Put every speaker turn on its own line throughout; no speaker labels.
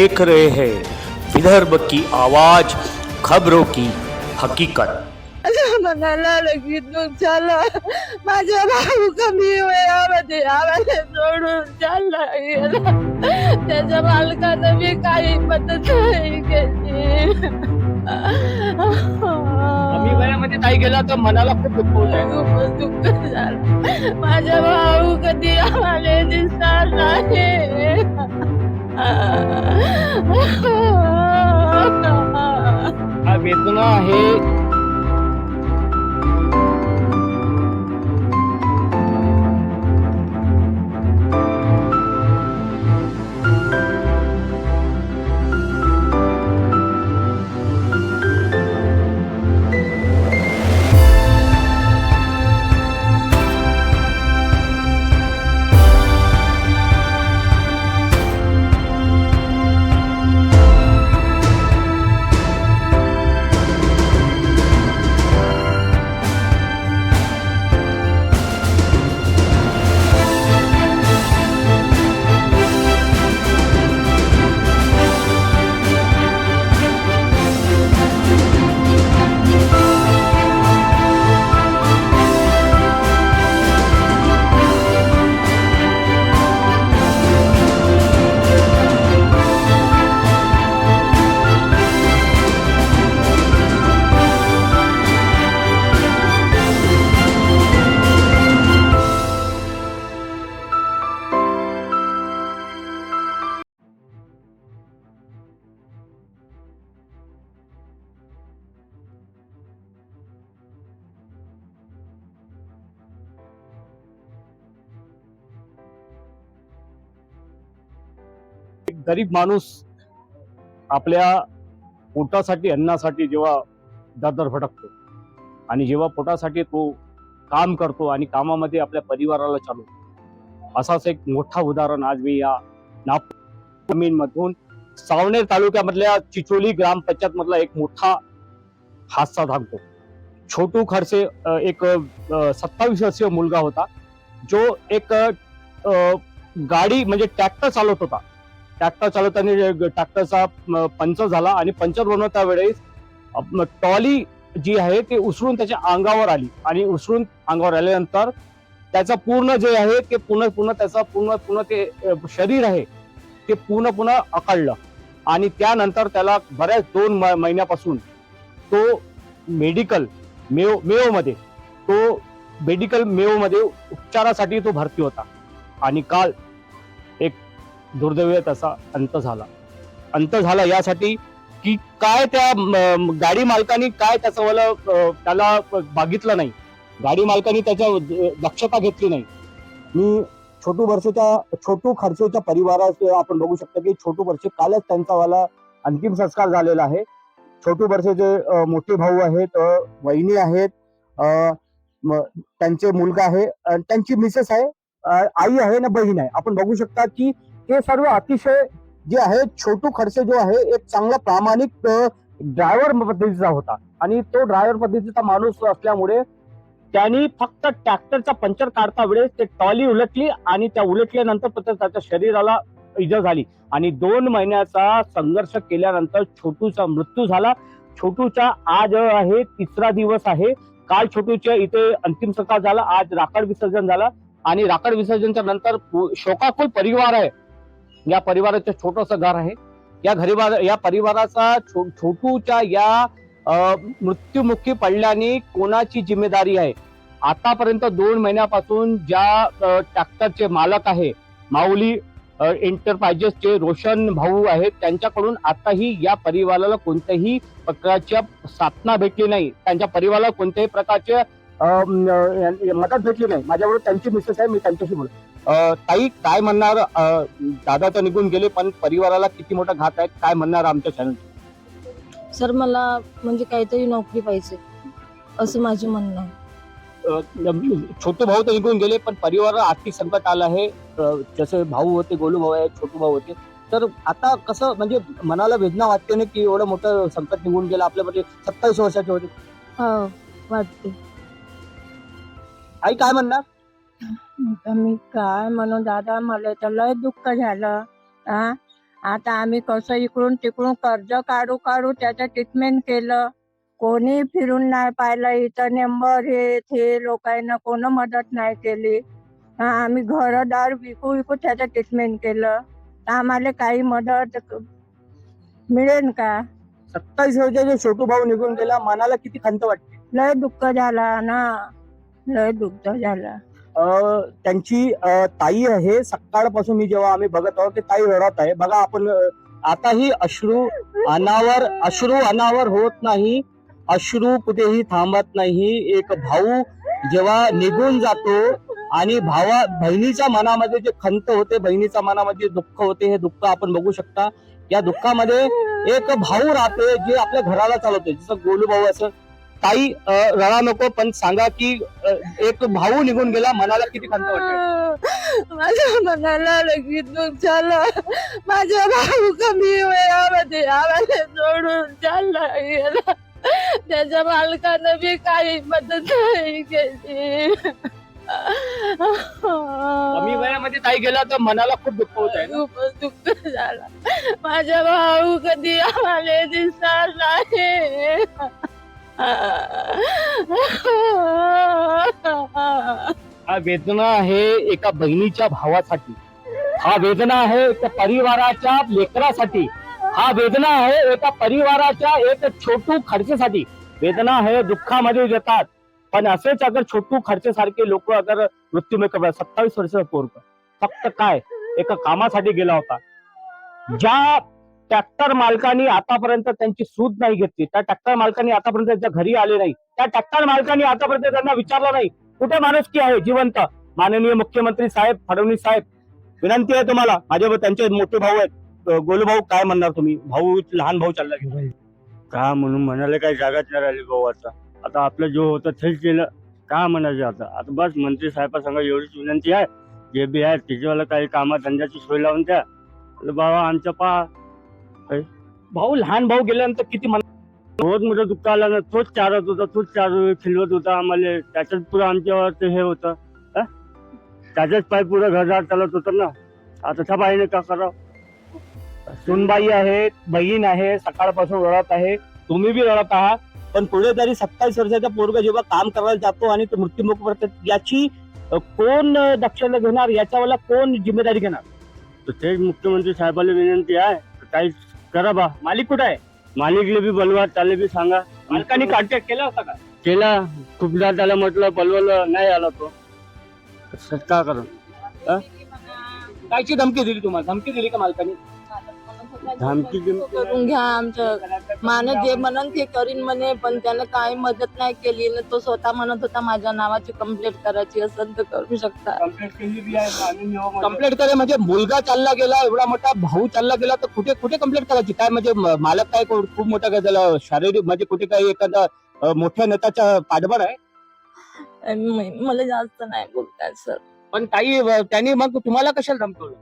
देख रहे हैं विदर्भ की आवाज, खबरों की हकीकत।
मनाला लगीतून झाला माझ्या भाऊ कमी वयामध्ये आम्हाला सोडून चालला गेला. त्याच्या मालकानं मी काही मदत नाही केली.
कमी वयामध्ये ताई गेला तर मनाला खूप दुःख होतं.
खूपच दुःख झालं. माझा भाऊ कधी आम्हाला दिसणार नाही.
हा वेदना आहे. गरीब माणूस आपल्या पोटासाठी, अन्नासाठी जेव्हा दरदर भटकतो आणि जेव्हा पोटासाठी तो काम करतो आणि कामामध्ये आपल्या परिवाराला चालवतो, असाच एक मोठा उदाहरण आज मी या नागपूर मधून सावनेर तालुक्यामधल्या चिचोली ग्रामपंचायत मधला एक मोठा हादसा सांगतो. छोटू खडसे एक 27 वर्षीय मुलगा होता, जो एक गाडी म्हणजे ट्रॅक्टर चालवत होता. ट्रॅक्टर चालवताना ट्रॅक्टरचा पंक्चर झाला आणि पंक्चर बनवता वेळेस ट्रॉली जी आहे ती उसळून त्याच्या अंगावर आली आणि उसळून अंगावर आल्यानंतर त्याचं पूर्ण जे आहे ते पूर्ण ते शरीर आहे ते पूर्ण अकळलं आणि त्यानंतर त्याला बऱ्याच 2 महिन्यापासून तो मेडिकल मेयो मध्ये उपचारासाठी तो भरती होता आणि काल एक दुर्दैवी त्याचा अंत झाला यासाठी की काय त्या गाडी मालकाने काय त्याला बघितलं नाही, गाडी मालकाने त्याच्या दक्षता घेतली नाही. मी छोटू खडसेच्या परिवारात आपण बघू शकतो की छोटू खडसे कालच त्यांचा वाला अंतिम संस्कार झालेला आहे. छोटू खडसेचे मोठे भाऊ आहेत, वहिनी आहेत, त्यांचे मुलगा आहे, त्यांची मिसेस आहे, आई आहे ना बहीण आहे. आपण बघू शकता की हे सर्व अतिशय जे आहे छोटू खडसे जो आहे एक चांगला प्रामाणिक ड्रायव्हर पद्धतीचा होता आणि तो ड्रायव्हर पद्धतीचा माणूस असल्यामुळे त्यांनी फक्त ट्रॅक्टरचा पंक्चर काढता वेळेस ते ट्रॉली उलटली आणि त्या उलटल्यानंतर त्याच्या शरीराला इजा झाली आणि 2 महिन्याचा संघर्ष केल्यानंतर छोटूचा मृत्यू झाला. छोटूचा आज आहे 3रा दिवस आहे. काल छोटूच्या इथे अंतिम संस्कार झाला, आज राखड विसर्जन झाला आणि राखड विसर्जनच्या नंतर शोकाकुल परिवार आहे. या परिवाराचं छोटस घर आहे. या परिवाराचा छोटूच्या या मृत्युमुखी पडल्याने कोणाची जिम्मेदारी आहे? आतापर्यंत 2 महिन्यापासून ज्या ट्रॅक्टरचे मालक आहे माऊली एंटरप्राइजेसचे रोशन भाऊ आहेत, त्यांच्याकडून आताही या परिवाराला कोणत्याही प्रकारच्या साधना भेटली नाही, त्यांच्या परिवाराला कोणत्याही प्रकारचे मदत भेटली नाही. माझ्याबरोबर त्यांची मिसेस आहे, मी त्यांच्याशी बोलतो. ताई, काय म्हणणार? दादा तर निघून गेले पण परिवाराला किती मोठा घात आहे, काय म्हणणार आमच्या चॅनल?
सर, मला म्हणजे काहीतरी नोकरी पाहिजे असं माझं म्हणणं आहे.
छोटू भाऊ तर निघून गेले पण परिवाराला आर्थिक संकट आलं आहे. जसे भाऊ होते, गोलू भाऊ आहेत, छोटू भाऊ होते, तर आता कसं म्हणजे मनाला वेदना वाटते ना की एवढं मोठं संकट निघून गेलं आपल्यामध्ये. 27 वर्षाचे होते.
हो, वाटते.
आई काय म्हणणार?
मी काय म्हणू दादा, मला तर लय दुःख झालं. आता आम्ही कसं इकडून तिकडून कर्ज काढू काढू त्याचं ट्रीटमेंट केलं. कोणी फिरून नाही पाहिलं. इथं नंबर हे लोकांना कोण मदत नाही केली. आम्ही घरदार विकू विकू त्याचं ट्रीटमेंट केलं. तर आम्हाला काही मदत मिळेल का?
27 वर्षाचा छोटू भाऊ निघून गेला, मनाला किती खंत वाटते.
लय दुःख झाला ना, लय दुःख झाला.
त्यांची ताई आहे. सकाळपासून मी जेव्हा आम्ही बघत आहोत की ताई रडत आहे. बघा आपण आताही अश्रू अनावर होत नाही, अश्रू कुठेही थांबत नाही. एक भाऊ जेव्हा निघून जातो आणि बहिणीच्या मनामध्ये जे खंत होते, बहिणीच्या मनामध्ये दुःख होते, हे दुःख आपण बघू शकता. या दुःखामध्ये एक भाऊ राहते जे आपल्या घराला चालवते, जसं गोलू भाऊ असं. ताई रडा नको, पण सांगा की एक भाऊ निघून गेला, मनाला किती खंत वाटते.
माझ्या मनाला लगेच दुःख झालं. माझा भाऊ कमी वयामध्ये आम्हाला सोडून चालला गेला. त्याच्या मालकानं बी काही मदत नाही केली.
कमी वयामध्ये ताई गेला तर मनाला खूप दुःख होत आहे.
खूपच दुःख झाला. माझा भाऊ कधी आम्हाला दिसणार नाही.
हा वेदना आहे एका बहिणीच्या भावासाठी, हा वेदना आहे एका परिवाराच्या लेकरासाठी, हा वेदना आहे एका परिवाराच्या एक छोटू खर्चेसाठी. वेदना आहे दुःखामध्ये येतात, पण असेच अगर छोटू खर्चे सारखे लोक अगर मृत्यूमुखी पडतात. 27 वर्षाचा पोरगा फक्त काय एका कामासाठी गेला होता. ज्या ट्रॅक्टर मालकांनी आतापर्यंत त्यांची सूद नाही घेतली, त्या ट्रॅक्टर मालकांनी आतापर्यंत त्यांच्या घरी आले नाही, त्या ट्रॅक्टर मालकांनी आतापर्यंत त्यांना विचारलं नाही कुठे माणुसकी आहे जिवंत. माननीय मुख्यमंत्री साहेब फडणवीस साहेब, विनंती आहे तुम्हाला. माझे त्यांचे मोठे भाऊ आहेत. गोलू भाऊ, काय म्हणणार तुम्ही? भाऊ लहान भाऊ चालला घेऊन
का म्हणून म्हणाले काही जागाच नाही राहिली भाऊ. आता आपलं जो होतं तेच केलं, का म्हणायचं आता बस मंत्री साहेबांसंग एवढीच विनंती आहे, जे बी आहे त्याच्यावाला काही कामाधंद्याची सोय लावून द्या. बाबा आमच्या
भाऊ लहान भाऊ गेल्यानंतर किती
रोज मोठं दुःख आला ना, तोच चारत होता, तोच खिलवत होता आम्हाला. त्याच्याच पुढे आमच्यावर ते हे होतं, त्याच्याच पाय पुढे घरदार चालत होतं ना. आता त्या बाईने का करावं?
सुनबाई आहेत, बहीण आहे, सकाळपासून रडत आहे, तुम्ही बी रडत आहात. पण पुढे तरी 27 वर्षाचा पोरगा जेव्हा काम करायला जातो आणि तो मृत्युमुखी पडतो, याची कोण दक्षता घेणार? याच्यावाला कोण जिम्मेदारी घेणार?
तर तेच मुख्यमंत्री साहेबांना विनंती आहे, काही करा बा.
मालिक कुठे आहे?
मालिकले बी बोलवा, त्याला बी सांगा.
मालकाने कॉन्टॅक्ट केला होता का?
केला, खूपदा त्याला म्हटलं, बोलवलं, नाही आला तो. का करा?
कायची धमकी दिली तुम्हाला? धमकी दिली का मालकाने?
धमकी
करून घ्या आमचं माने जे म्हणून ते करीन म्हणे, पण त्याने काही मदत नाही केली. तो स्वतः म्हणत होता माझ्या नावाची कंप्लेंट करायची असेल तर करू शकता.
कंप्लेंट करे म्हणजे मुलगा चालला गेला, एवढा मोठा भाऊ चालला गेला, तर कुठे कुठे कंप्लेंट करायची? काय म्हणजे मालक काय खूप मोठा काय त्याला शारीरिक म्हणजे कुठे काही एखादा मोठ्या नेत्याचा पाठबळ आहे?
मला जास्त नाही बोलताय सर.
पण काही त्यांनी मग तुम्हाला कशाला धमकवलं?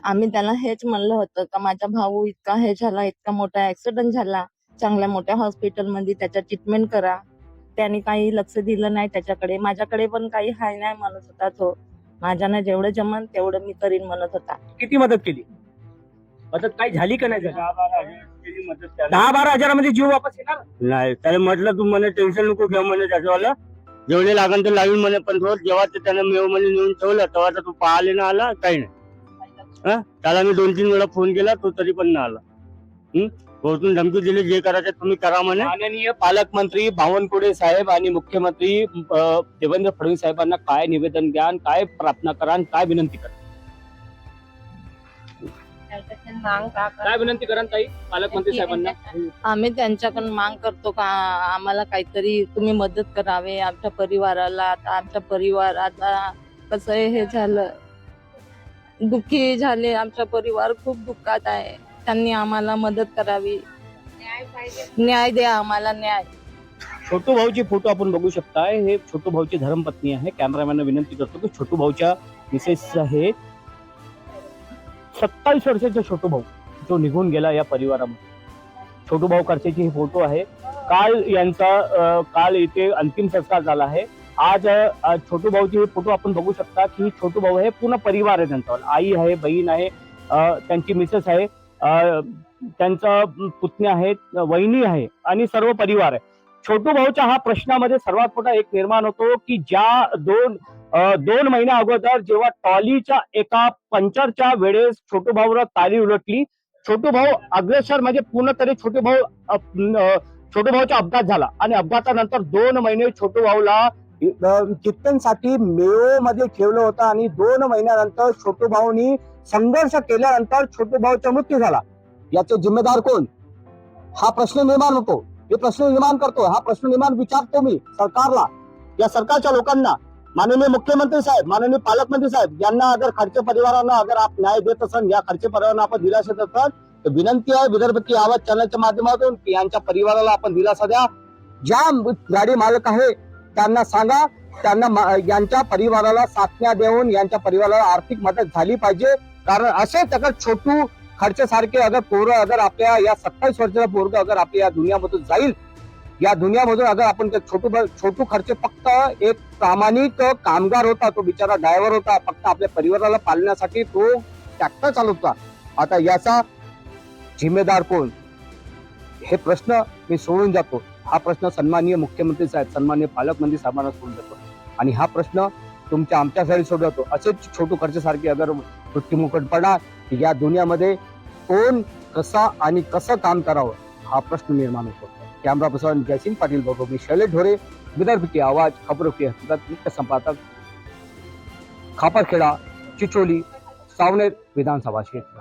आम्ही त्याला हेच म्हणलं होतं का माझा भाऊ इतका हे झाला, इतका मोठा ऍक्सिडेंट झाला, चांगल्या मोठ्या हॉस्पिटलमध्ये त्याच्या ट्रीटमेंट करा. त्यांनी काही लक्ष दिलं नाही त्याच्याकडे. माझ्याकडे पण काही हाय नाही म्हणत होता तो. माझ्यानं जेवढं जमन तेवढं मी करीन म्हणत होता.
किती मदत केली? मदत काही झाली का नाही? 10-12 हजारामध्ये जीव वापस येणार
नाही. त्याला म्हटलं तू म्हणे टेन्शन नको घेऊ म्हणे, त्याच्यावाला जेवढे लागन ते लावीन म्हणे. पण रोज जेव्हा ते त्यानं मेव म्हणे नेऊन ठेवलं तेव्हा तू पाहिले ना आला, काही नाही. त्याला मी 2-3 वेळा फोन केला, तो तरी पण नाही आला. वरतून धमकी दिली, जे करायचं तुम्ही करा म्हणे.
माननीय पालकमंत्री बावनकुळे साहेब आणि मुख्यमंत्री देवेंद्र फडणवीस साहेबांना काय निवेदन द्या, काय प्रार्थना करा, काय विनंती करा? काय विनंती करा ताई पालकमंत्री साहेबांना?
आम्ही त्यांच्याकडून मांग करतो का आम्हाला काहीतरी तुम्ही मदत करावे आमच्या परिवाराला. आता आमचा परिवार आता कसं हे झालं, दुःखी झाले. आमचा परिवार खूप दुःखात आहे. त्यांनी आम्हाला मदत करावी, न्याय द्या आम्हाला, न्याय.
छोटू भाऊची फोटो आपण बघू शकताय. हे छोटू भाऊची धर्मपत्नी आहे. कॅमेरामॅनला विनंती करतो की छोटू भाऊच्या मिसेस आहे. 27 वर्षाचा छोटू भाऊ जो निघून गेला या परिवारामध्ये. छोटू भाऊ खर्चेची ही फोटो आहे. काल इथे अंतिम संस्कार झाला आहे. आज छोटू भाऊची हे फोटो आपण बघू शकता की छोटू भाऊ हे पूर्ण परिवार आहे त्यांचा. आई आहे, बहीण आहे, त्यांची मिसेस आहे, त्यांचा पुतण्या आहेत, वहिनी आहे आणि सर्व परिवार आहे. छोटू भाऊच्या हा प्रश्नामध्ये सर्वात मोठा एक निर्माण होतो की ज्या दोन महिन्या अगोदर जेव्हा ट्रॉलीच्या एका पंक्चरच्या वेळेस छोटू भाऊला ताली उलटली, छोटू भाऊ अग्रेसर म्हणजे पूर्ण तरी छोटू भाऊचा अपघात झाला आणि अपघातानंतर 2 महिने छोटू भाऊला ट्रीटमेंटसाठी मेयो मध्ये ठेवलं होतं आणि 2 महिन्यानंतर छोटू भाऊनी संघर्ष केल्यानंतर छोटू भाऊचा मृत्यू झाला. याचे जिम्मेदार कोण? हा प्रश्न निर्माण होतो. हे प्रश्न निर्माण करतो, हा प्रश्न निर्माण विचारतो मी सरकारला, या सरकारच्या लोकांना. माननीय मुख्यमंत्री साहेब, माननीय पालकमंत्री साहेब यांना अगर खर्चे परिवारांना अगर आप न्याय देत असाल, या खर्चे परिवारांना आपण दिलासा देत असाल तर विनंती आहे विदर्भ की आवाज चॅनलच्या माध्यमातून की यांच्या परिवाराला आपण दिलासा द्या. ज्या गाडी मालक आहे त्यांना सांगा, त्यांना यांच्या परिवाराला साथण्या देऊन यांच्या परिवाराला आर्थिक मदत झाली पाहिजे. कारण असेच अगर छोटू खर्च सारखे अगर पोरं अगर आपल्या या 27 वर्षाचा पोरग अगर आपल्या या दुनियामधून जाईल, या दुनियामधून अगर आपण छोटू खर्च फक्त एक प्रामाणिक कामगार होता, तो बिचारा ड्रायव्हर होता, फक्त आपल्या परिवाराला पालण्यासाठी तो ट्रॅक्टर चालवता. आता याचा जिम्मेदार कोण? हे प्रश्न मी सोडून जातो. हा प्रश्न सन्माननीय मुख्यमंत्री साहेब, सन्माननीय पालकमंत्री साहेबांना सोडून जातो आणि हा प्रश्न तुमच्या आमच्यासाठी सोडवतो. असेच छोटू खर्च सारखे अगर मृत्युमुखट पडणार या दुनियामध्ये कोण कसा आणि कसं काम करावं हा प्रश्न निर्माण होतो. कॅमेरा पर्सन जयसिंग पाटील बरोबर मी शैलेश ढोरे, विदर्भ की आवाज, खबरों की हकीकत, मुख्य संपादक, खापरखेड़ा, चिचोली, सावनेर विधानसभा क्षेत्र.